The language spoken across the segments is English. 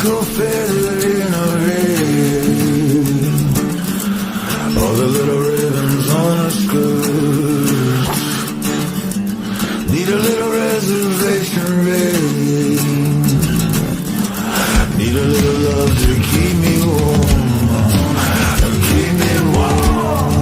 little feather in her hair, all the little ribbons on her skirt. Need a little reservation rate, need a little love to keep me warm, keep me warm.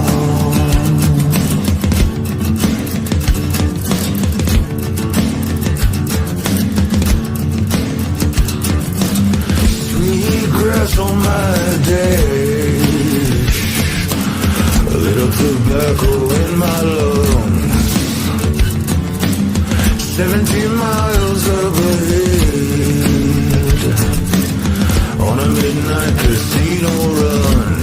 Sweet grass on my dash, a little tobacco in my lungs, 17 miles up ahead, on a midnight casino run.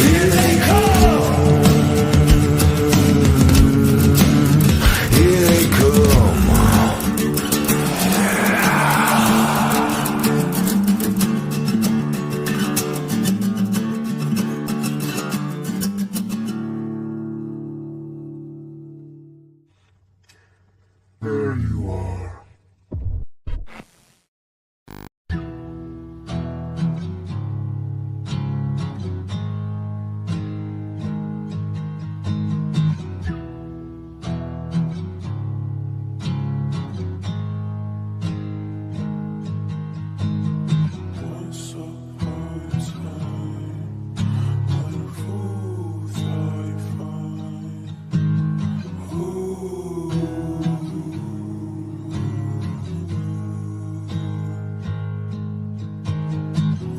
Here they come, here they come. There you are. Once upon a time, what a fool I find.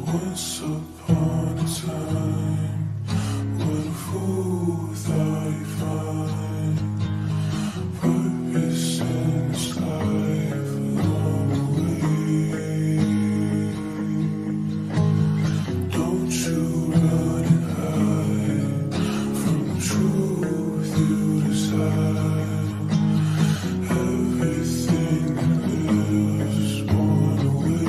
Once upon a time, what a fool I find. Purpose in this life along the way. Don't you run and hide from the truth you desire. Everything that lives born away.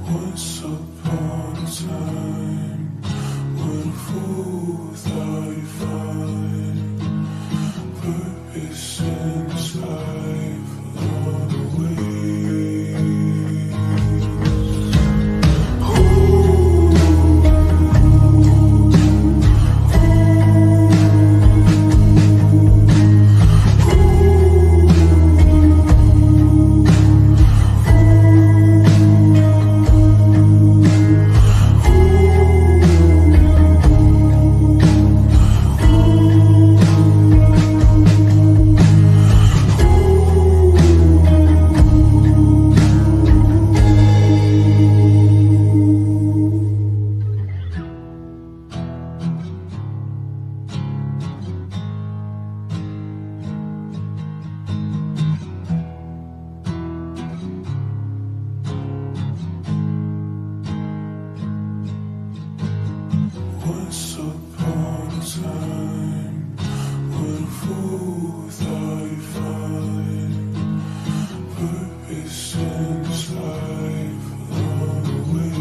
Once upon a time, what a fool I find. Purpose in this life along the Once upon a time, what a fool I find. Purpose in this life along the way.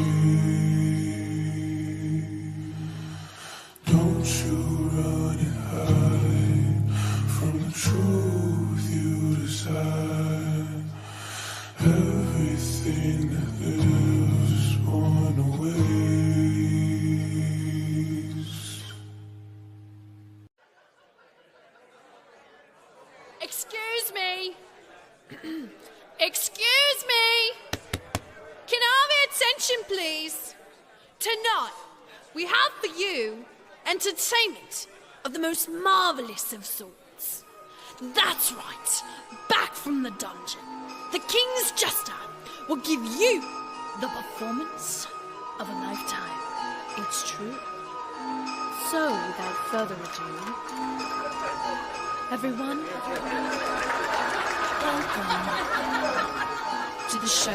Don't you run and hide from the truth you desire. Everything that lives born away. Excuse me. Excuse me. Can I have your attention, please? Tonight, we have for you entertainment of the most marvellous of sorts. That's right, back from the dungeon, the King's Jester will give you the performance of a lifetime. It's true. So, without further ado, everyone, welcome to the show.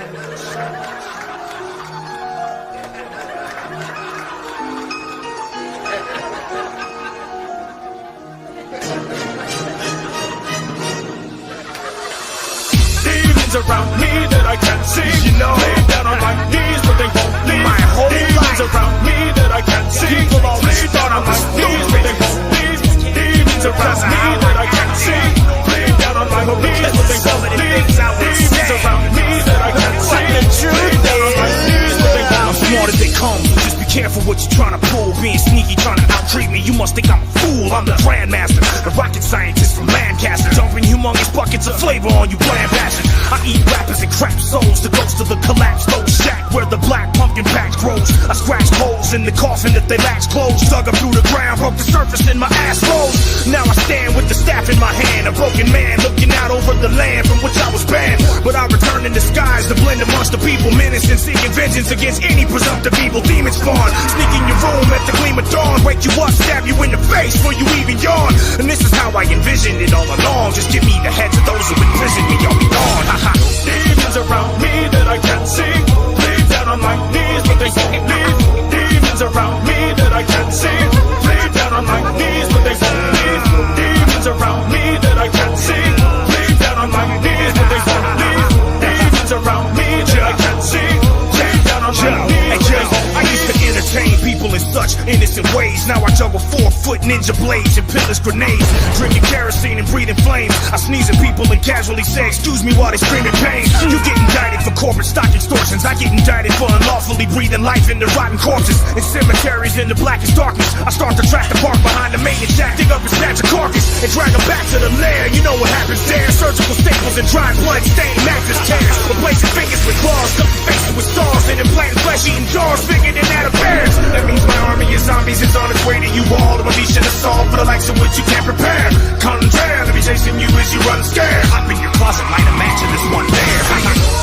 Around me that I can't see, you know, lay down on my knees, but they won't leave. My whole demons life around me that I can't see, people always thought on my knees, but they won't leave. Demons around me that I can't see, lay down on my knees, but they won't leave. Demons around me that I can't see, lay down on my knees, but they won't leave. I'm smart as they come. Just be careful what you're trying to pull. Being sneaky, trying to out-treat me. You must think I'm a fool. I'm the grandmaster, the rocket scientist from Lancaster, dumping humongous buckets of flavor on you bland bastards. I eat rappers and crap souls, the ghost of the collapsed old shack where the black pumpkin patch grows. I scratched holes in the coffin that they latch closed, dug up through the ground, broke the surface in my ass rolls. Now I stand with the staff in my hand, a broken man looking out over the land from which I was banned. But I return in disguise to blend amongst the people, menace and seeking vengeance against any presumptive evil. Demon spawn, sneak in your room at the gleam of dawn, wake you up, stab you in the face before you even yawn. And this is how I envisioned it all along. Just give me the heads of those who imprisoned me, I'll be gone. Demons around me that I can't see, lay down on my knees, but they won't leave. Demons around me that I can't see, lay down on my knees, but they won't leave. Demons around me that I can't see, lay down on my knees, but they won't leave. Demons around me that I can't see, lay down on my knees, but they won't leave. I used to entertain people in such innocent ways. Now I juggle 4-foot ninja blades and pillars grenades, drinking kerosene and breathing flames. I sneeze at people and casually say excuse me while they scream in pain. You get indicted for corporate stock extortions, I get indicted for unlawfully breathing life into rotten corpses. In cemeteries in the blackest darkness, I start to track the park behind the maintenance shack, dig up and snatch a carcass and drag them back to the lair. You know what happens there, surgical staples and dry blood stained mattress tears, replacing fingers with claws, stuffing faces with stars and implanting flesh-eating jars bigger than that of bears. That means my army of zombies is on its way to you all. The militia assault for the likes of which you can't prepare. Contraire, let me chasing you as you run scared. Hop in your closet, light a match and there's one there.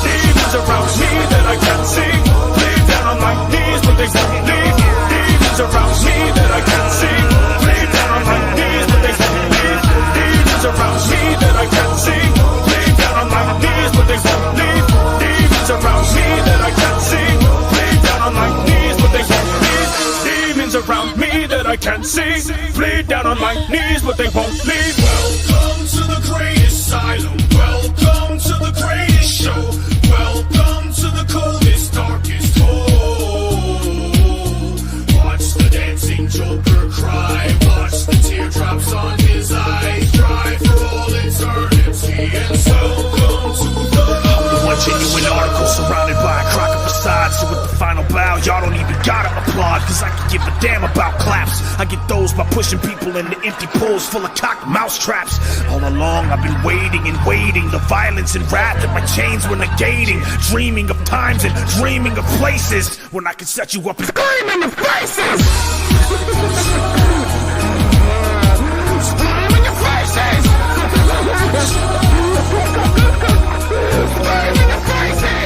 Demons around me that I can't see, lay down on my knees but they won't leave. Demons around me that I can't see, lay down on my knees but they won't leave. Demons around me that I can't see, lay down on my knees but they won't leave. Demons around me that I can't see, lay down on my knees but they won't leave. Demons around me that I can't see, lay down on my knees but they won't leave. Welcome to the greatest asylum. Welcome to the greatest show. Welcome to the coldest, darkest hole. Watch the dancing Joker cry. Watch the teardrops on his eyes dry for all eternity. And so welcome to the one genuine article surrounded by a crock of facades. So with the final bow, y'all don't even gotta applaud, cause I can give a damn about claps. I get those by pushing people into empty pools full of cocked mouse traps. All along I've been waiting and waiting, the violence and wrath that my chains were negating, dreaming of times and dreaming of places when I could set you up and scream in the faces. Scream in your faces. Scream in your faces.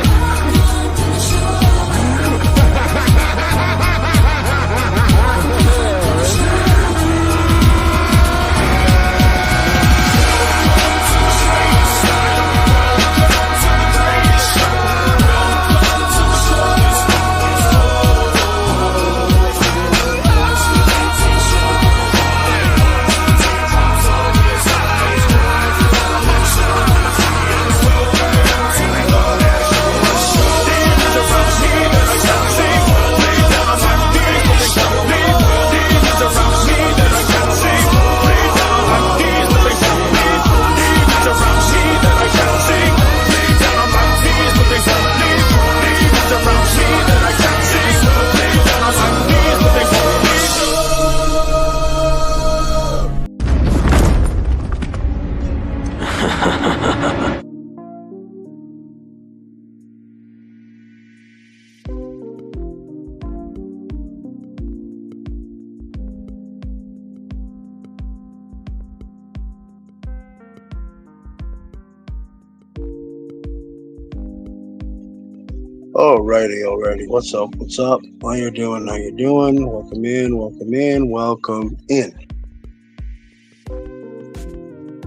Alrighty. What's up? What's up? How you doing? How you doing? Welcome in. Welcome in. Welcome in.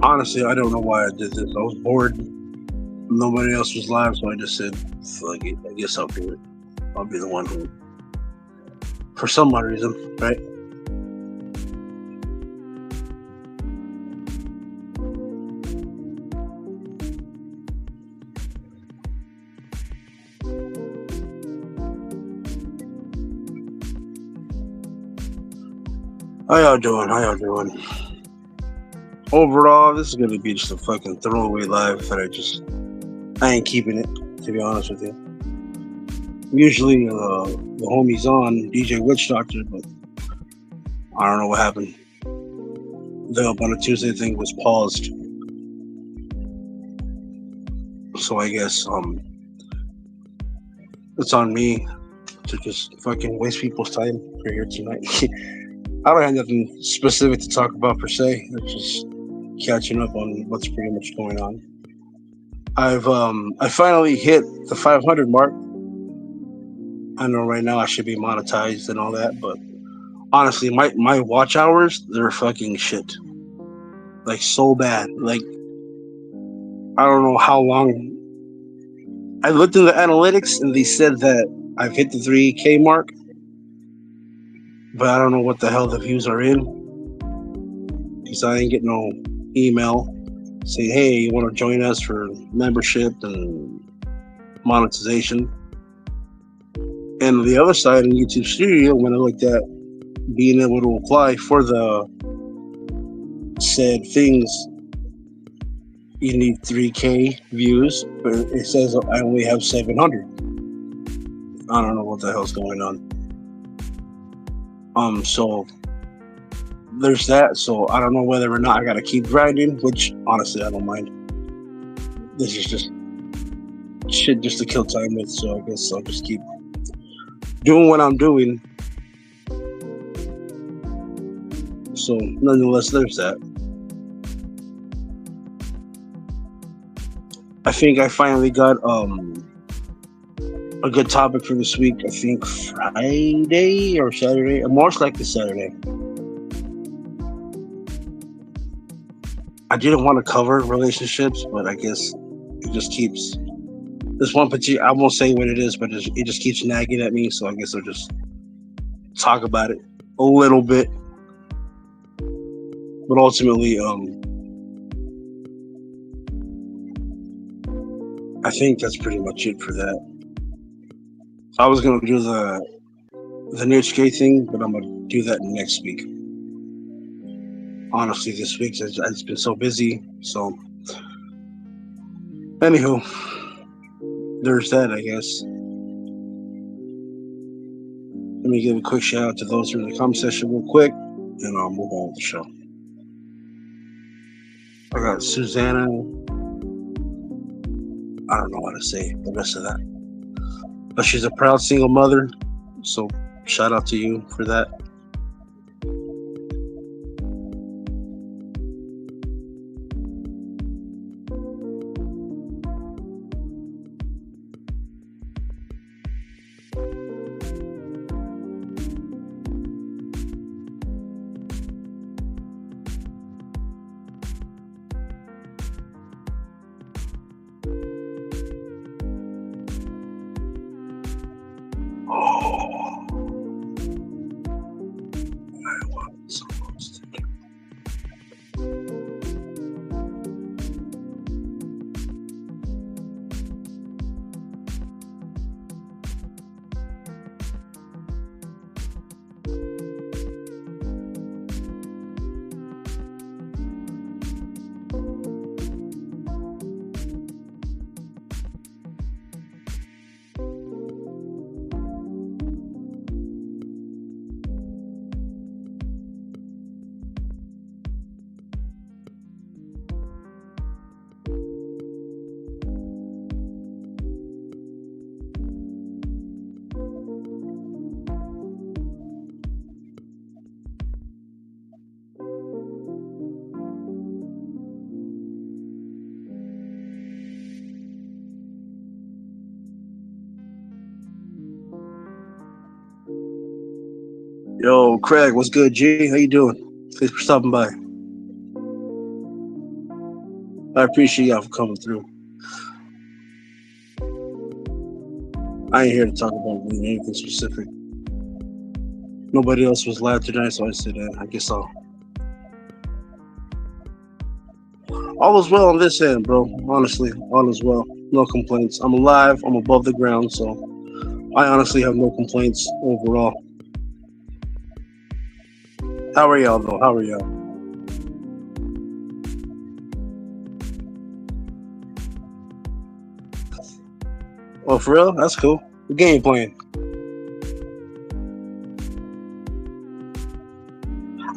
Honestly, I don't know why I did this. I was bored. Nobody else was live, so I just said, "Fuck it. I guess I'll do it. I'll be the one who, for some odd reason, right?" How y'all doing? How y'all doing? Overall, this is gonna be just a fucking throwaway live that I ain't keeping it, to be honest with you. Usually, the homie's on DJ Witch Doctor, but I don't know what happened. The Up on a Tuesday thing was paused, so I guess it's on me to just fucking waste people's time for here tonight. I don't have nothing specific to talk about per se. It's just catching up on what's pretty much going on. I finally hit the 500 mark. I know right now I should be monetized and all that, but honestly, my watch hours, they're fucking shit. Like so bad. Like I don't know how long. I looked in the analytics and they said that I've hit the 3K mark, but I don't know what the hell the views are in because I ain't getting no email saying, "Hey, you want to join us for membership and monetization?" And the other side in YouTube Studio, when I looked at being able to apply for the said things, you need 3K views, but it says I only have 700. I don't know what the hell's going on. So there's that. So I don't know whether or not I gotta keep grinding, which honestly I don't mind. This is just shit just to kill time with, so I guess I'll just keep doing what I'm doing. So nonetheless, there's that. I think I finally got a good topic for this week. I think Friday or Saturday, most likely Saturday. I didn't want to cover relationships, but I guess it just keeps this one particular. I won't say what it is, but it just keeps nagging at me. So I guess I'll just talk about it a little bit. But ultimately, I think that's pretty much it for that. I was gonna do the niche gay thing, but I'm gonna do that next week. Honestly, this week it's been so busy. So, anywho, there's that, I guess. Let me give a quick shout out to those who are in the comment section real quick, and I'll move on with the show. I got Susanna. I don't know how to say the rest of that, but she's a proud single mother. So, shout out to you for that. Yo, Craig, what's good, G? How you doing? Thanks for stopping by. I appreciate y'all for coming through. I ain't here to talk about really anything specific. Nobody else was live tonight, so I said, I guess all is well on this end, bro. Honestly, all is well. No complaints. I'm alive. I'm above the ground, so I honestly have no complaints overall. How are y'all, though? How are y'all? Oh, for real? That's cool. What game you playing?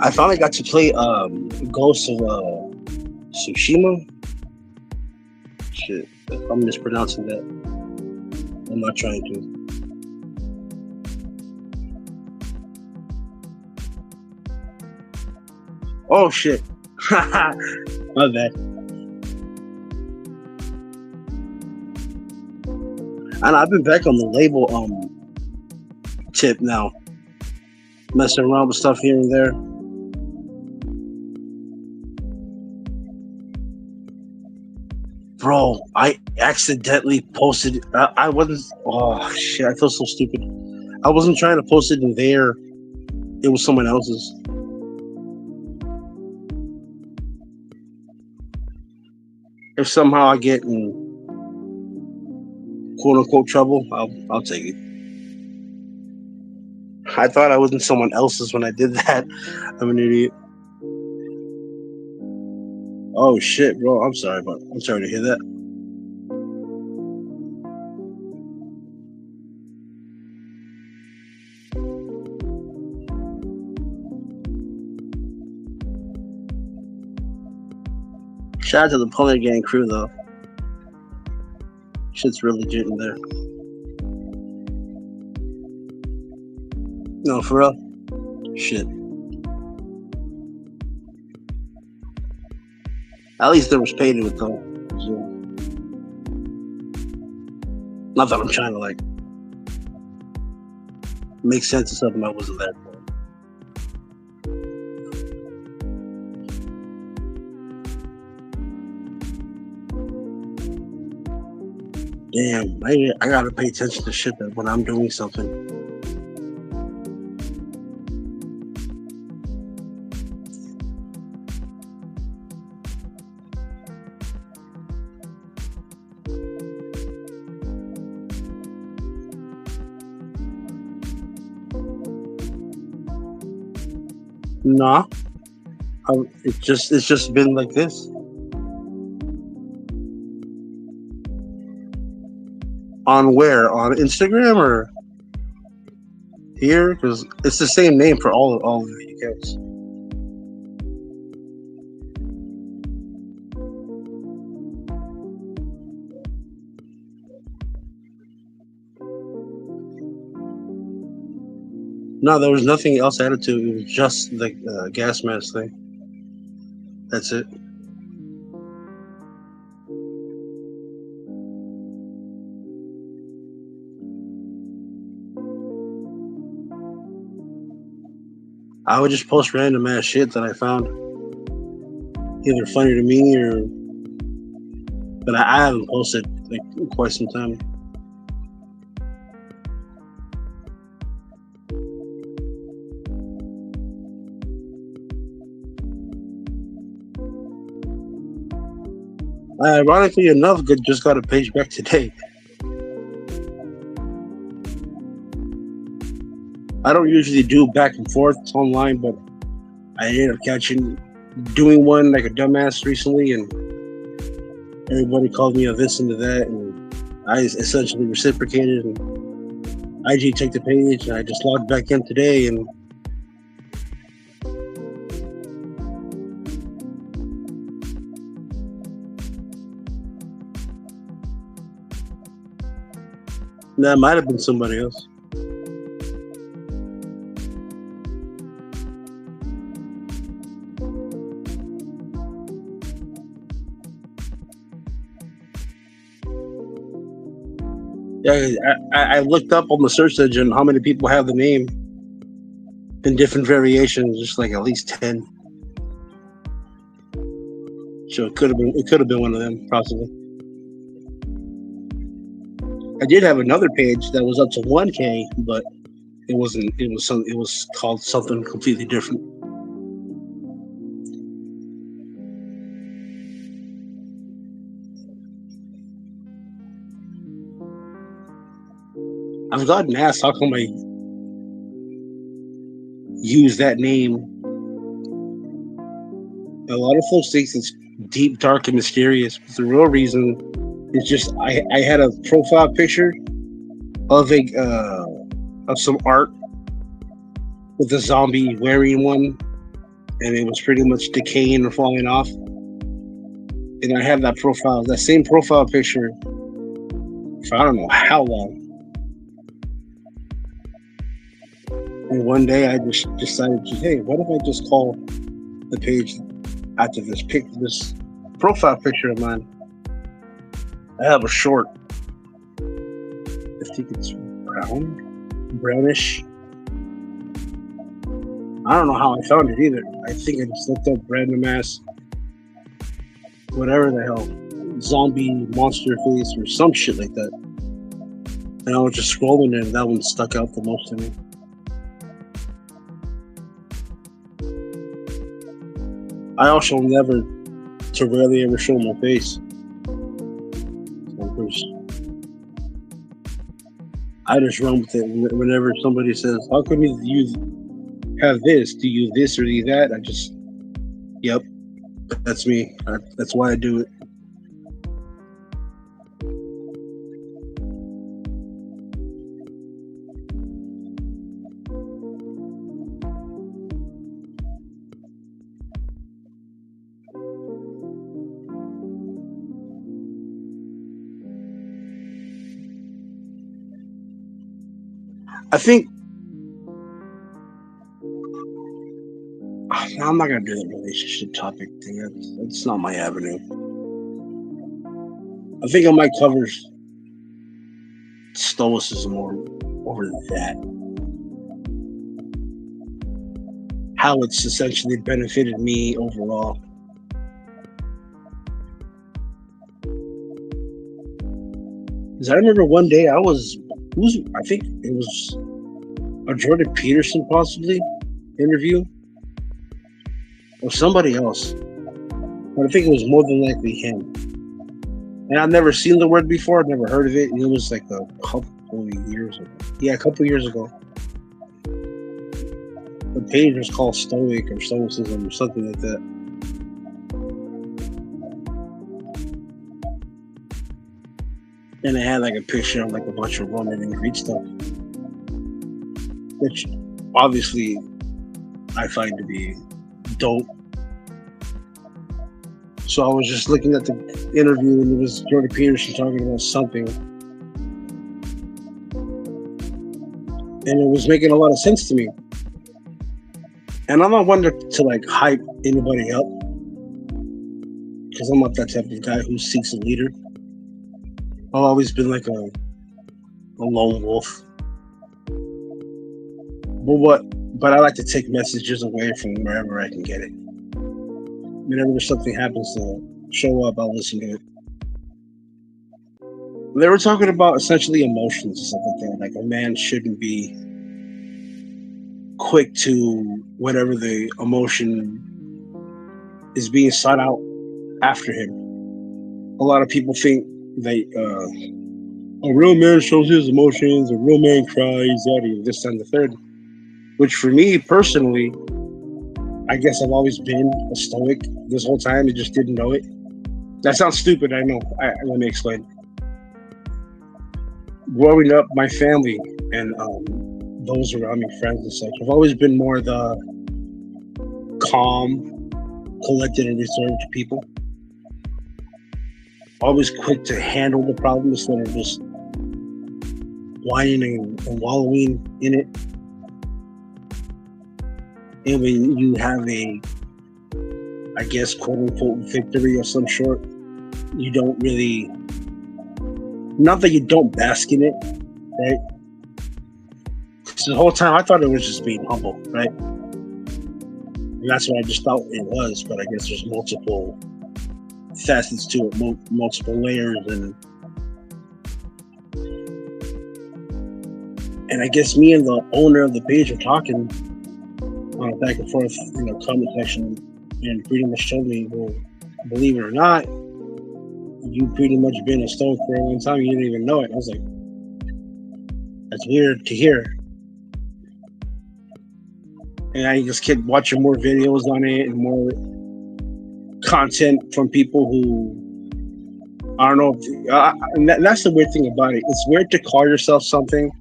I finally got to play Ghost of Tsushima. Shit, if I'm mispronouncing that. I'm not trying to. Oh shit. My bad. And I've been back on the label tip now. Messing around with stuff here and there. Bro, I accidentally posted. I wasn't. Oh shit! I feel so stupid. I wasn't trying to post it in there. It was someone else's. If somehow I get in quote unquote trouble, I'll take it. I thought I was in someone else's when I did that. I'm an idiot. Oh shit, bro! I'm sorry to hear that. Shout out to the Polar Gang crew though. Shit's really legit in there. No, for real. Shit. At least there was pay to it though. So, not that I'm trying to like make sense of something I wasn't there for. Damn, I gotta pay attention to shit that when I'm doing something. Nah, it's just been like this. On where? On Instagram or here? Because it's the same name for all of the accounts. No, there was nothing else added to it. It was just the gas mask thing. That's it. I would just post random ass shit that I found either funny to me or but I haven't posted like in quite some time. Ironically enough, just got a page back today. I don't usually do back and forth online, but I ended up doing one like a dumbass recently, and everybody called me a this and a that, and I essentially reciprocated, and IG took the page, and I just logged back in today, and that might have been somebody else. Yeah, I looked up on the search engine how many people have the name, in different variations, just like at least 10. So it could have been one of them, possibly. I did have another page that was up to 1K, but it wasn't. It was called something completely different. I've gotten asked how come I use that name. A lot of folks think it's deep, dark, and mysterious, but the real reason is just I had a profile picture of of some art with a zombie wearing one, and it was pretty much decaying and falling off. And I had that same profile picture for I don't know how long. And one day I just decided, hey, what if I just call the page after this profile picture of mine? I have a short. I think it's brownish. I don't know how I found it either. I think I just looked up random ass, whatever the hell, zombie monster face or some shit like that. And I was just scrolling and that one stuck out the most to me. I also rarely ever show my face. I just run with it whenever somebody says, how come you have this? Do you this or do you that? I just, yep, that's me. That's why I do it. I think I'm not gonna do that relationship topic thing. That's not my avenue. I think I might cover stoicism over that. How it's essentially benefited me overall. Because I remember one day I think it was a Jordan Peterson possibly interview or somebody else. But I think it was more than likely him. And I've never seen the word before. I've never heard of it. And it was like a couple of years ago. Yeah, a couple of years ago. The page was called Stoic or Stoicism or something like that. And it had like a picture of like a bunch of Roman and Greek stuff, which obviously I find to be dope. So I was just looking at the interview and it was Jordan Peterson talking about something. And it was making a lot of sense to me. And I'm not one to like hype anybody up, because I'm not that type of guy who seeks a leader. I've always been like a lone wolf. But I like to take messages away from wherever I can get it. Whenever something happens to show up, I'll listen to it. They were talking about essentially emotions and stuff like that. Like a man shouldn't be quick to whatever the emotion is being sought out after him. A lot of people think a real man shows his emotions, a real man cries, this and the third. Which for me personally, I guess I've always been a stoic this whole time. I just didn't know it. That sounds stupid, I know. Let me explain. Growing up, my family and those around me, friends and such, I've always been more the calm, collected, and reserved people. Always quick to handle the problem instead of just whining and wallowing in it. And when you have a, I guess, quote unquote, victory of some sort, you don't really, not that you don't bask in it, right? So the whole time I thought it was just being humble, right? And that's what I just thought it was. But I guess there's multiple facets to it, multiple layers, and I guess me and the owner of the page were talking back and forth in the comment section, and pretty much told me, well, believe it or not, you pretty much been a stoic for a long time. You didn't even know it. I was like, that's weird to hear. And I just kept watching more videos on it and more content from people who, I don't know. And that's the weird thing about it. It's weird to call yourself something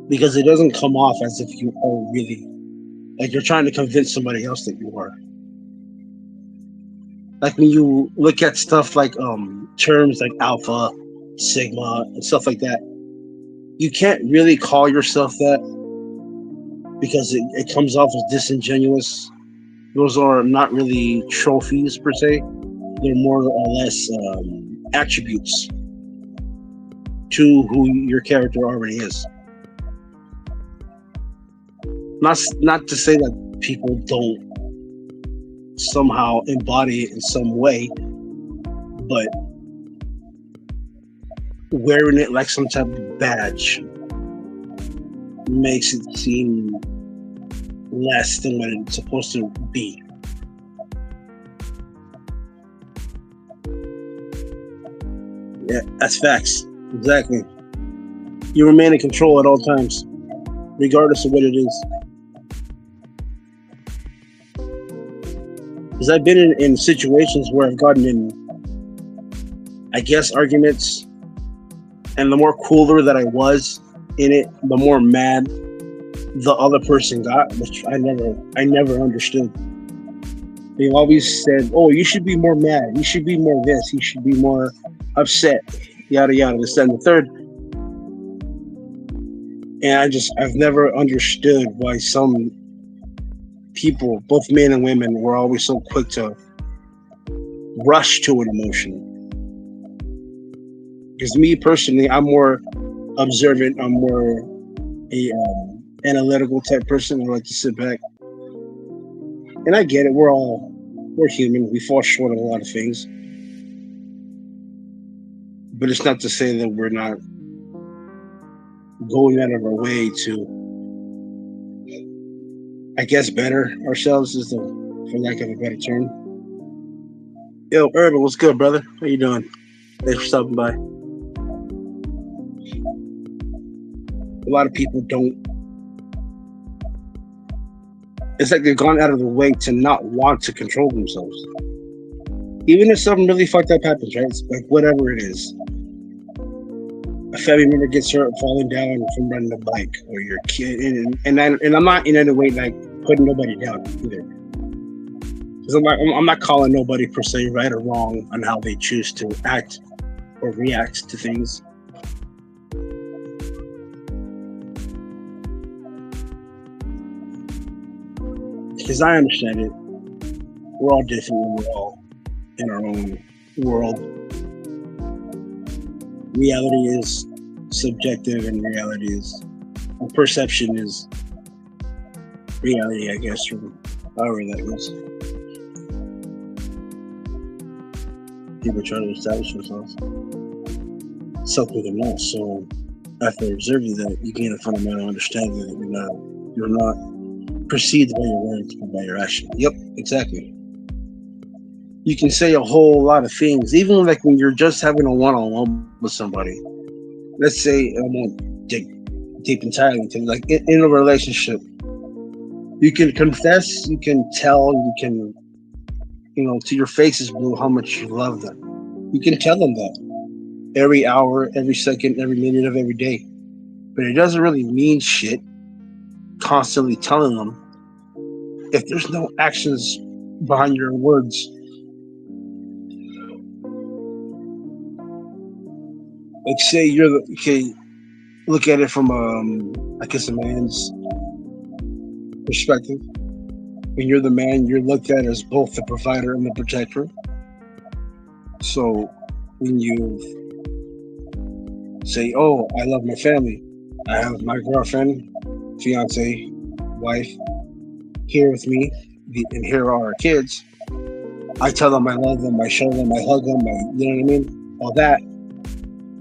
because it doesn't come off as if you are really, like you're trying to convince somebody else that you are. Like when you look at stuff like terms like alpha, sigma, and stuff like that, you can't really call yourself that because it comes off as disingenuous. Those are not really trophies per se. They're more or less attributes to who your character already is. Not to say that people don't somehow embody it in some way, but wearing it like some type of badge makes it seem less than what it's supposed to be. Yeah, that's facts. Exactly. You remain in control at all times, regardless of what it is. Because I've been in situations where I've gotten in, I guess, arguments, and the more cooler that I was in it, the more mad the other person got, which I never understood. They always said, "Oh, you should be more mad. You should be more this. You should be more upset." Yada yada, this and the third. And I've never understood why some people, both men and women, were always so quick to rush to an emotion. Because me personally, I'm more observant. I'm more a analytical type person. I like to sit back, and I get it. We're human. We fall short of a lot of things, but it's not to say that we're not going out of our way to, I guess, better ourselves, for lack of a better term. Yo, Urban, what's good, brother? How you doing? Thanks for stopping by. A lot of people don't. It's like they've gone out of the way to not want to control themselves. Even if something really fucked up happens, right? It's like whatever it is. A family member gets hurt falling down from running a bike, or your kid, and I'm not in any way like putting nobody down either. Because I'm not calling nobody per se right or wrong on how they choose to act or react to things. Because I understand it. We're all different. We're all in our own world. Reality is subjective, and perception is reality, I guess, from however that goes. People try to establish themselves. Something they're not. So after observing that, you gain a fundamental understanding that you're not perceived by your words, but by your action. Yep, exactly. You can say a whole lot of things, even like when you're just having a one-on-one with somebody. Let's say, I won't dig deep entirely into it, like in a relationship. You can confess, you can tell, you can, to your face is blue how much you love them. You can tell them that every hour, every second, every minute of every day. But it doesn't really mean shit constantly telling them if there's no actions behind your words. Like, say look at it from I guess a man's perspective. When you're the man, you're looked at as both the provider and the protector. So when you say, "Oh, I love my family," I have my girlfriend, fiance, wife here with me, and here are our kids. I tell them I love them, I show them, I hug them, you know what I mean? All that.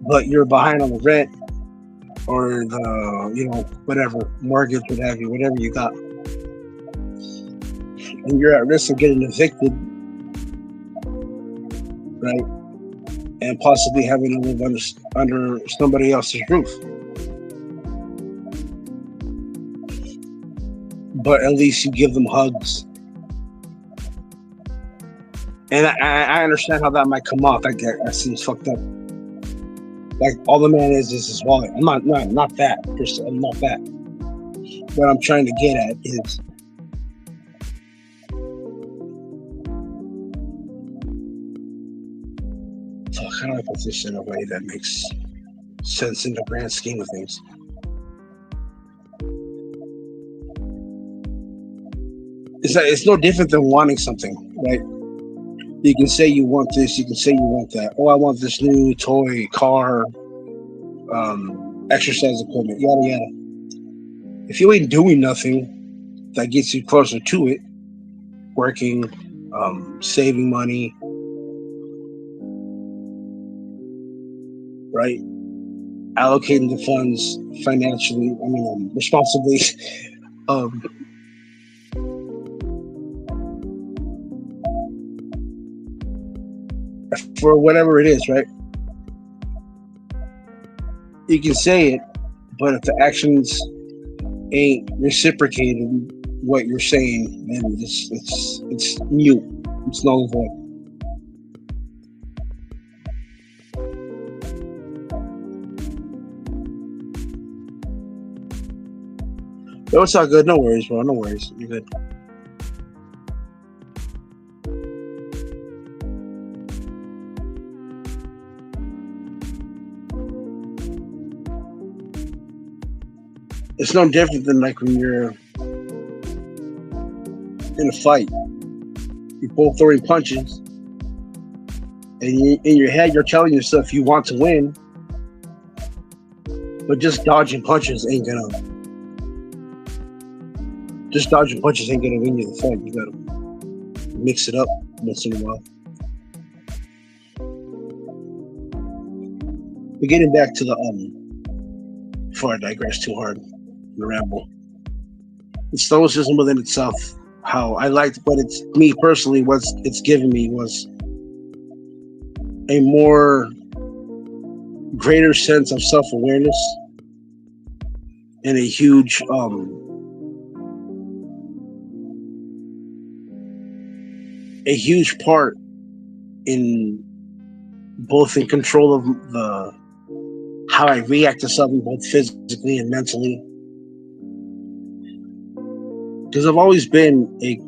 But you're behind on the rent or the, whatever, mortgage, what have you, whatever you got. And you're at risk of getting evicted, right? And possibly having to live under somebody else's roof. But at least you give them hugs. And I understand how that might come off. That seems fucked up. Like all the man is his wallet. I'm not that person. I'm not that. What I'm trying to get at is how do I put this in a way that makes sense in the grand scheme of things? It's no different than wanting something, right? You can say you want this, you can say you want that. Oh, I want this new toy, car, exercise equipment, yada yada. If you ain't doing nothing that gets you closer to it, working, saving money, right? Allocating the funds financially, responsibly, for whatever it is, right? You can say it, but if the actions ain't reciprocating what you're saying, then it's mute. It's null and void. No, it's all good. No worries, bro. No worries. You're good. It's no different than like when you're in a fight. You're both throwing punches, and in your head you're telling yourself you want to win, but just dodging punches ain't gonna. Just dodging punches ain't gonna win you the fight. You gotta mix it up once in a while. But getting back to the before I digress too hard, the ramble. It's stoicism within itself. How I liked, but it's me personally. What it's given me was a more greater sense of self-awareness and a huge part in both in control of the how I react to something both physically and mentally. Because I've always been a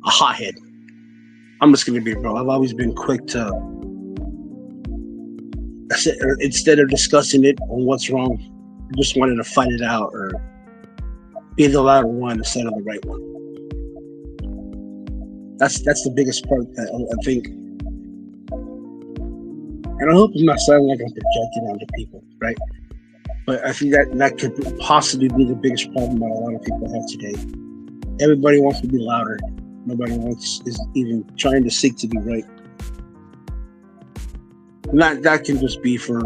hothead. I'm just gonna be real. I've always been quick to, instead of discussing it on what's wrong, I just wanted to fight it out or be the louder one instead of the right one. That's the biggest part that I think. And I hope I'm not sounding like I'm projecting onto people, right? But I think that could possibly be the biggest problem that a lot of people have today. Everybody wants to be louder. Nobody is even trying to seek to be right. And that can just be for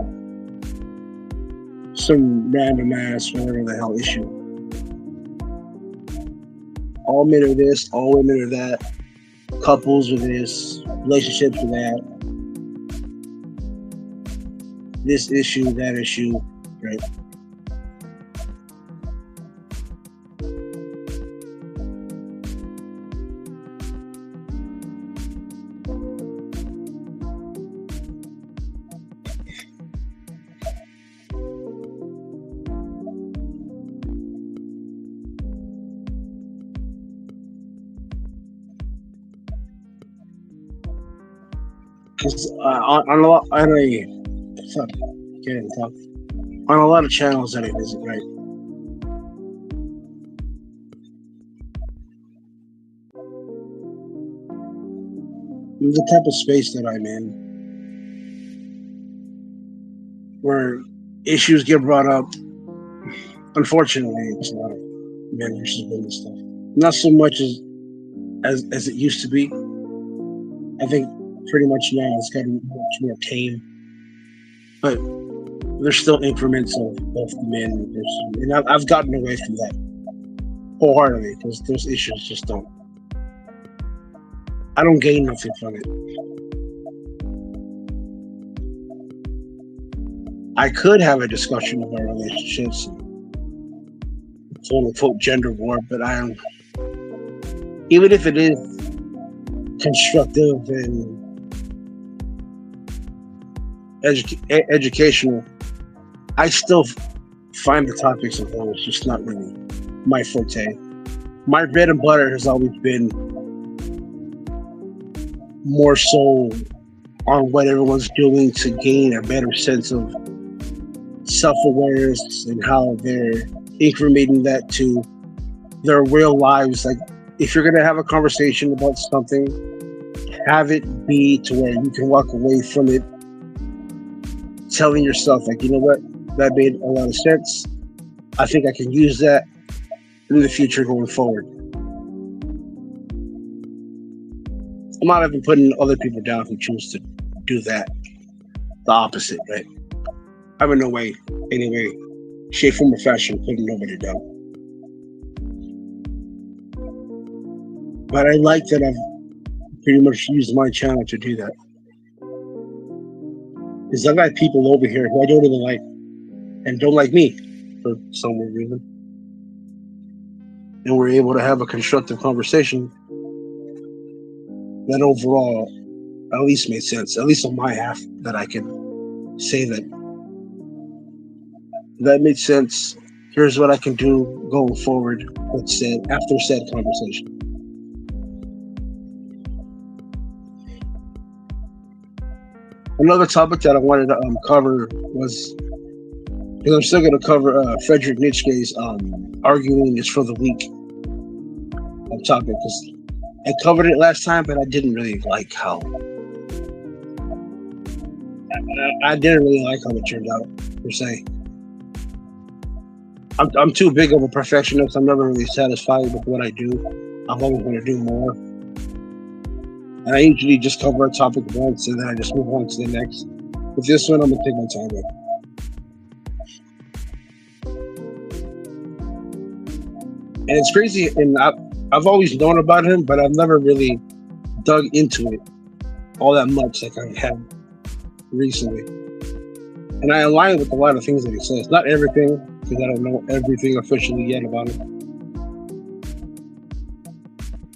some random ass, whatever the hell issue. All men are this, all women are that. Couples are this, relationships are that. This issue, that issue, right? Because on a lot, on a lot of channels that I visit, right? The type of space that I'm in, where issues get brought up, Unfortunately, it's a lot of men versus women stuff. Not so much as it used to be. I think pretty much now it's gotten much more tame, but there's still increments of both the men versus women. And I've gotten away from that wholeheartedly because those issues just don't. I don't gain nothing from it. I could have a discussion about relationships, quote unquote gender war, but I am, even if it is constructive and educational, I still find the topics of those just not really my forte. My bread and butter has always been more so on what everyone's doing to gain a better sense of self-awareness and how they're incrementing that to their real lives. Like, if you're gonna have a conversation about something, have it be to where you can walk away from it telling yourself, like, you know what, that made a lot of sense. I think I can use that in the future going forward. I'm not even putting other people down who choose to do that. The opposite, right? I'm in no way, anyway, shape, form, or fashion putting nobody down. But I like that I've pretty much used my channel to do that. Because I've got people over here who I don't even like and don't like me for some weird reason. And we're able to have a constructive conversation that overall at least made sense, at least on my half, that I can say that made sense. Here's what I can do going forward after said conversation. Another topic that I wanted to cover was, because I'm still going to cover Frederick Nietzsche's arguing is for the weak topic, because I covered it last time, but I didn't really like how it turned out, per se. I'm too big of a perfectionist. I'm never really satisfied with what I do. I'm always going to do more. And I usually just cover a topic once and then I just move on to the next. With this one, I'm going to take my time with it. And it's crazy, and I've always known about him, but I've never really dug into it all that much like I have recently. And I align with a lot of things that he says. Not everything, because I don't know everything officially yet about him.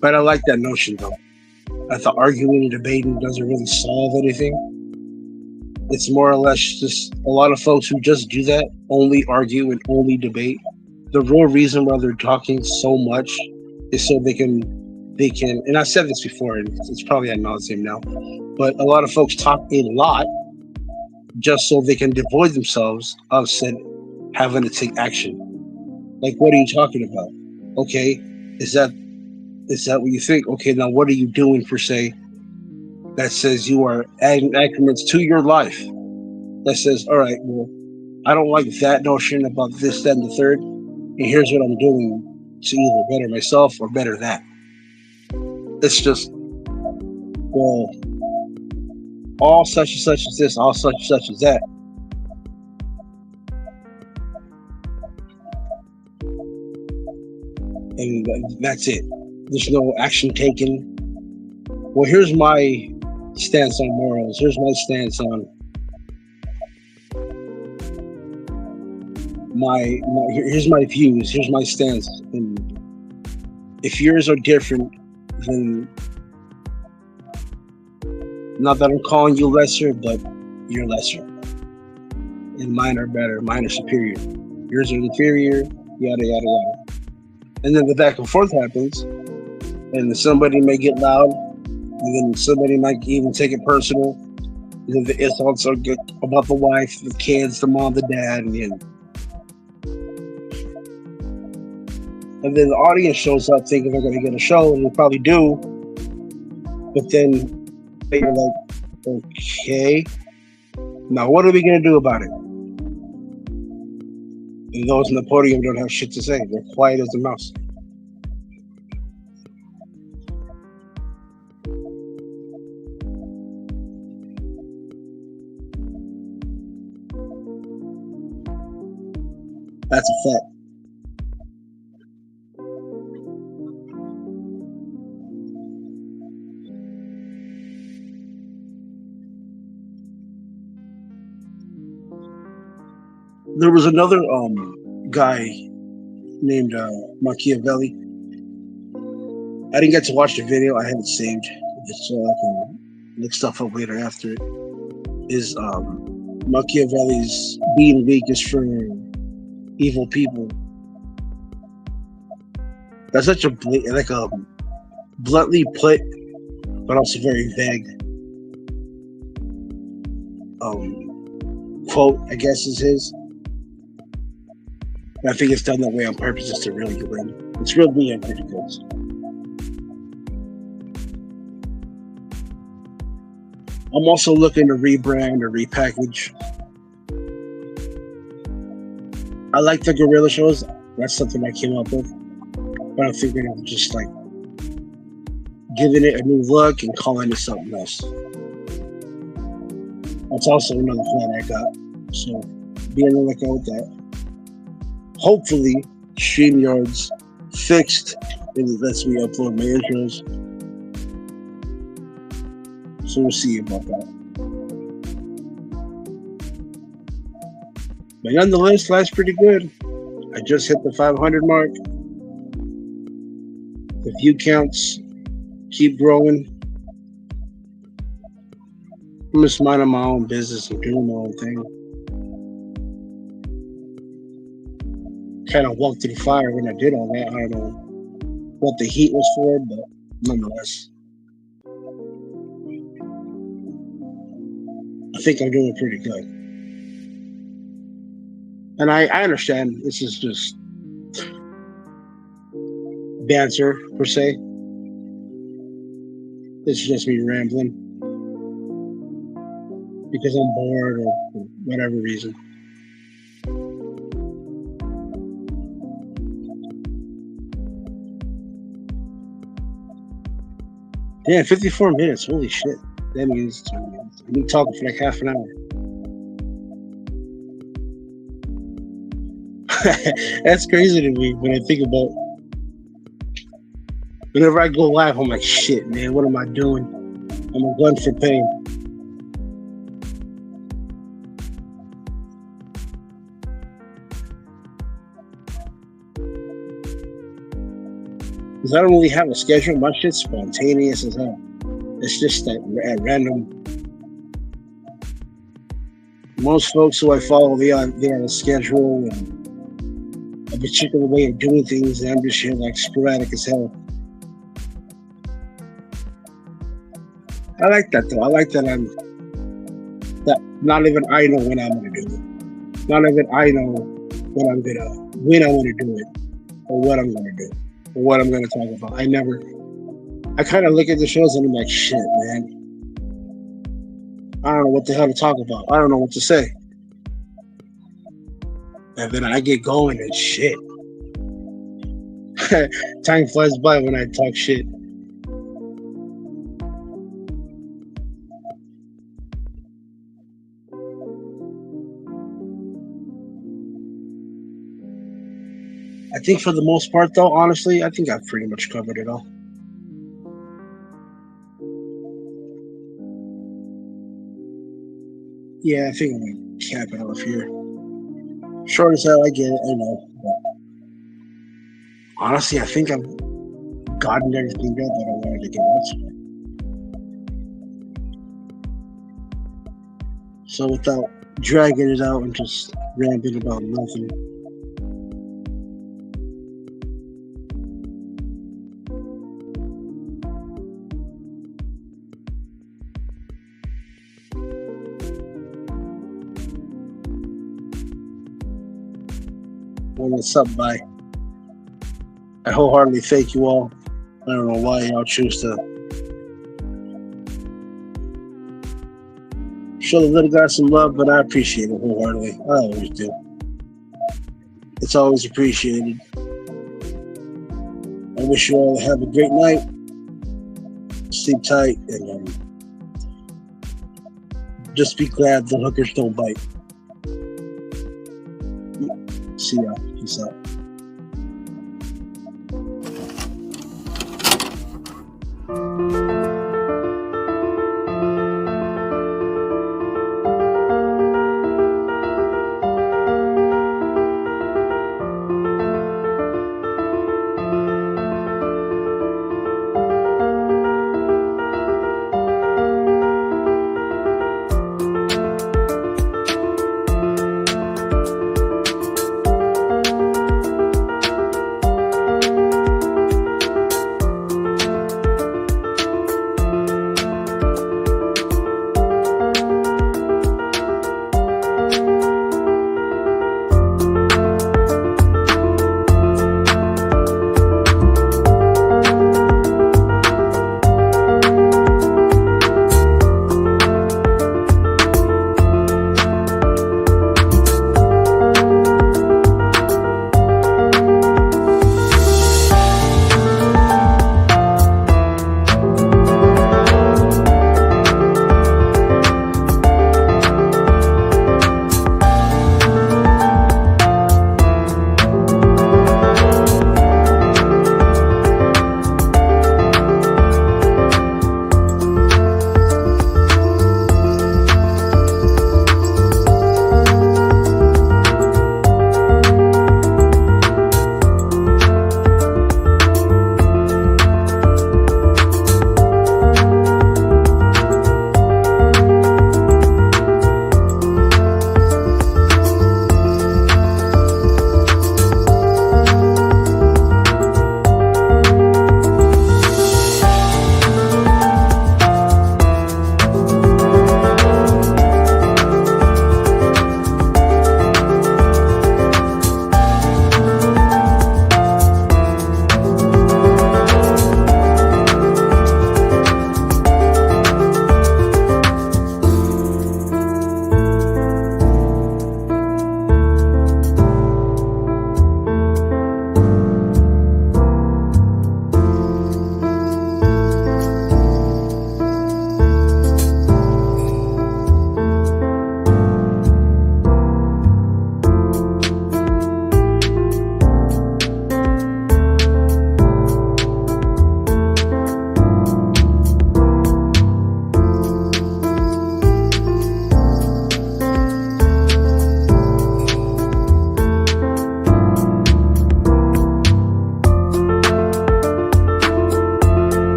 But I like that notion, though. I thought arguing and debating doesn't really solve anything. It's more or less just a lot of folks who just do that, only argue and only debate. The real reason why they're talking so much is so they can, and I said this before, and it's probably ad nauseum now, but a lot of folks talk a lot just so they can devoid themselves of having to take action. Like, what are you talking about? Okay, is that what you think? Okay, now what are you doing per se that says you are adding accumulates to your life? That says, all right, well, I don't like that notion about this, that, and the third, and here's what I'm doing to either better myself or better that. It's just, well, all such and such is this, all such and such is that. And that's it. There's no action taken. Well, here's my stance on morals. Here's my stance on here's my views. Here's my stance. And if yours are different, then not that I'm calling you lesser, but you're lesser. And mine are better. Mine are superior. Yours are inferior. Yada yada yada. And then the back and forth happens, and somebody may get loud, and then somebody might even take it personal. And then the insults are good about the wife, the kids, the mom, the dad, and then the audience shows up thinking they're going to get a show, and they probably do. But then they're like, okay, now what are we going to do about it? And those in the podium don't have shit to say. They're quiet as a mouse. That's a fact. There was another guy named Machiavelli. I didn't get to watch the video. I had it saved just so I can look stuff up later after it. Is Machiavelli's being weak is for evil people. That's such a bluntly put, but also very vague quote. I guess is his. And I think it's done that way on purpose just to really win. It's really pretty good. I'm also looking to rebrand or repackage. I like the Gorilla shows. That's something I came up with. But I'm thinking of just like giving it a new look and calling it something else. That's also another plan I got. So be on the lookout with that. Hopefully, StreamYard's fixed and it lets me upload my intros. So we'll see about that. But nonetheless, life's pretty good. I just hit the 500 mark. The view counts keep growing. I'm just minding my own business and doing my own thing. Kind of walked through the fire when I did all that. I don't know what the heat was for, but nonetheless. I think I'm doing pretty good. And I understand this is just banter, per se. It's just me rambling. Because I'm bored or for whatever reason. Yeah, 54 minutes. Holy shit. That means I've been talking for like half an hour. That's crazy to me when I think about. Whenever I go live, I'm like, shit, man, what am I doing? I'm a gun for pain. Because I don't really have a schedule. My shit's spontaneous as hell. It's just at random. Most folks who I follow, they have a schedule and a particular way of doing things, and I'm just here like sporadic as hell. I like that though. I like that not even I know when I'm gonna do it. Not even I know when I'm gonna do it, or what I'm gonna do, or what I'm gonna talk about. I kind of look at the shows and I'm like, shit, man. I don't know what the hell to talk about. I don't know what to say. And then I get going and shit. Time flies by when I talk shit. I think for the most part, though, honestly, I think I've pretty much covered it all. Yeah, I think I'm going to cap it off here. Short as hell, I get it, I know. But honestly, I think I've gotten everything done that I wanted to get out. So without dragging it out and just rambling about nothing. What's up, bye. I wholeheartedly thank you all. I don't know why y'all choose to show the little guy some love, but I appreciate it wholeheartedly. I always do. It's always appreciated. I wish you all have a great night. Sleep tight, and just be glad the hookers don't bite. See ya. Peace out.